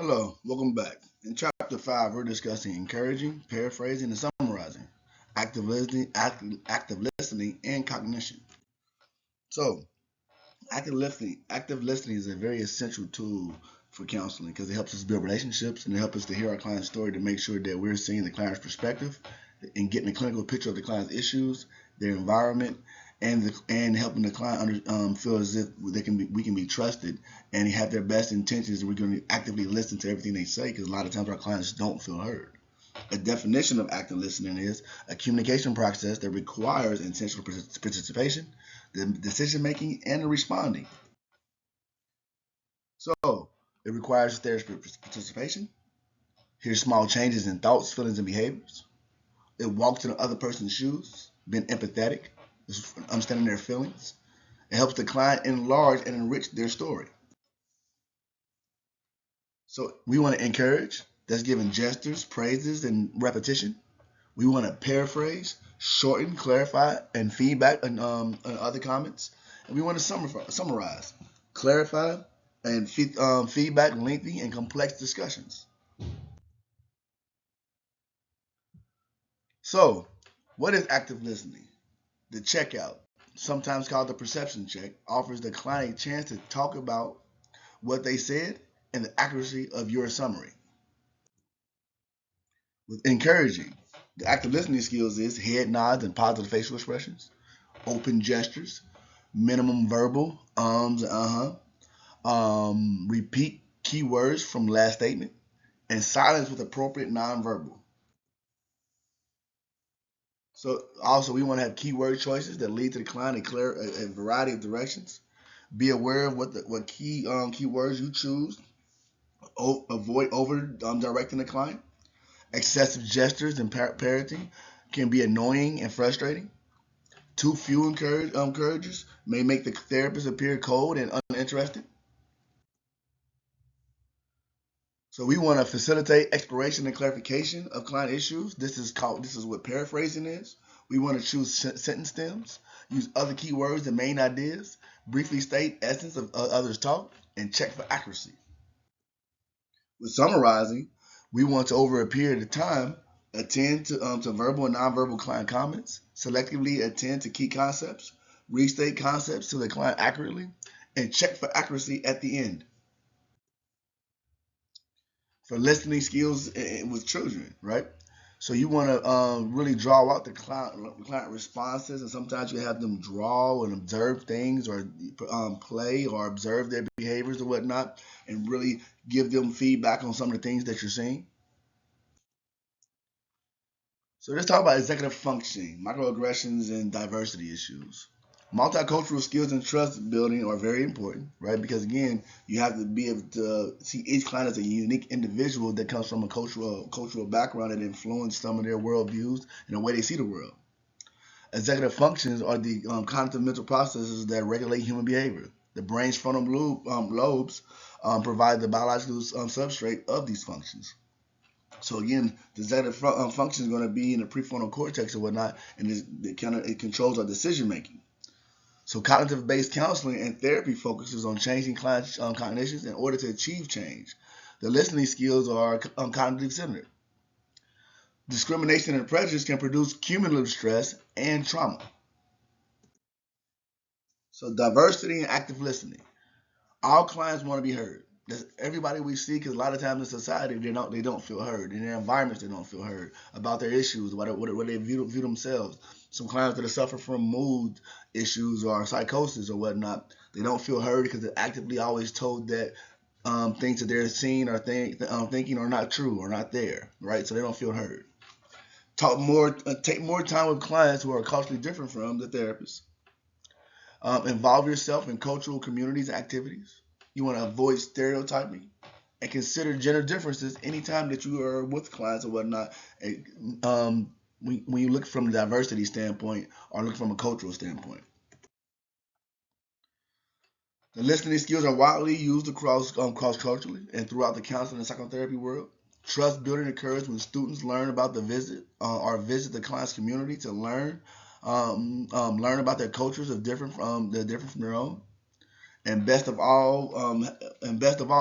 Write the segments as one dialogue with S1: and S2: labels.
S1: Hello, welcome back. In chapter 5, we're discussing encouraging, paraphrasing, and summarizing, active listening, and cognition. So, active listening is a very essential tool for counseling because it helps us build relationships and it helps us to hear our client's story to make sure that we're seeing the client's perspective and getting a clinical picture of the client's issues, their environment, and helping the client feel as if we can be trusted and have their best intentions, and we're going to actively listen to everything they say because a lot of times our clients don't feel heard. A definition of active listening is a communication process that requires intentional participation, the decision making, and the responding. So it requires therapeutic participation. Here's small changes in thoughts, feelings, and behaviors. It walks in the other person's shoes, being empathetic, understanding their feelings. It helps the client enlarge and enrich their story. So we want to encourage. That's giving gestures, praises, and repetition. We want to paraphrase, shorten, clarify, and feedback on other comments. And we want to summarize, clarify, and feedback lengthy and complex discussions. So, what is active listening? The checkout, sometimes called the perception check, offers the client a chance to talk about what they said and the accuracy of your summary. With encouraging, the active listening skills is head nods and positive facial expressions, open gestures, minimum verbal ums and repeat keywords from last statement, and silence with appropriate nonverbal. So also we want to have keyword choices that lead to the client a variety of directions. Be aware of what keywords you choose. Avoid over directing the client. Excessive gestures and parroting can be annoying and frustrating. Too few encouragers may make the therapist appear cold and uninterested. So we want to facilitate exploration and clarification of client issues. This is what paraphrasing is. We want to choose sentence stems, use other keywords and main ideas, briefly state essence of others' talk, and check for accuracy. With summarizing, we want to, over a period of time, attend to verbal and nonverbal client comments, selectively attend to key concepts, restate concepts to the client accurately, and check for accuracy at the end. For listening skills with children, right? So you want to really draw out the client responses, and sometimes you have them draw and observe things, or play or observe their behaviors or whatnot, and really give them feedback on some of the things that you're seeing. So let's talk about executive functioning, microaggressions, and diversity issues. Multicultural skills and trust building are very important, right? Because again, you have to be able to see each client as a unique individual that comes from a cultural background that influence some of their worldviews and the way they see the world. Executive functions are the cognitive mental processes that regulate human behavior. The brain's frontal lobes provide the biological substrate of these functions. So again, the executive function is going to be in the prefrontal cortex or whatnot, and it controls our decision making. So cognitive-based counseling and therapy focuses on changing clients' cognitions in order to achieve change. The listening skills are cognitive centered. Discrimination and prejudice can produce cumulative stress and trauma. So diversity and active listening. All clients want to be heard. That's everybody we see, because a lot of times in society they don't feel heard. In their environments they don't feel heard about their issues, what they view themselves. Some clients that suffer from mood issues or psychosis or whatnot, they don't feel heard because they're actively always told that things that they're seeing or thinking are not true or not there, right? So they don't feel heard. Take more time with clients who are culturally different from the therapist. Involve yourself in cultural communities and activities. You want to avoid stereotyping and consider gender differences anytime that you are with clients or whatnot. When you look from a diversity standpoint or look from a cultural standpoint. The listening skills are widely used cross culturally and throughout the counseling and psychotherapy world. Trust building occurs when students learn about the visit or visit the client's community to learn about their cultures of different from their own. And best of all,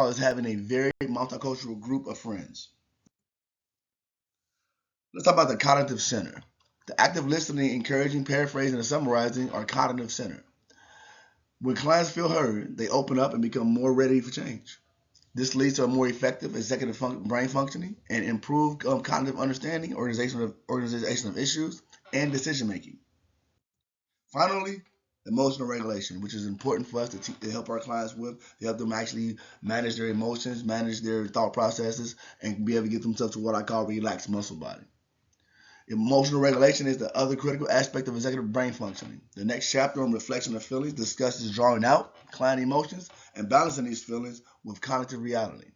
S1: is having a very multicultural group of friends. Let's talk about the cognitive center. The active listening, encouraging, paraphrasing, and summarizing are cognitive center. When clients feel heard, they open up and become more ready for change. This leads to a more effective executive brain functioning and improved cognitive understanding, organization of issues, and decision making. Finally, emotional regulation, which is important for us to help our clients with, to help them actually manage their emotions, manage their thought processes, and be able to get themselves to what I call relaxed muscle body. Emotional regulation is the other critical aspect of executive brain functioning. The next chapter on reflection of feelings discusses drawing out client emotions and balancing these feelings with cognitive reality.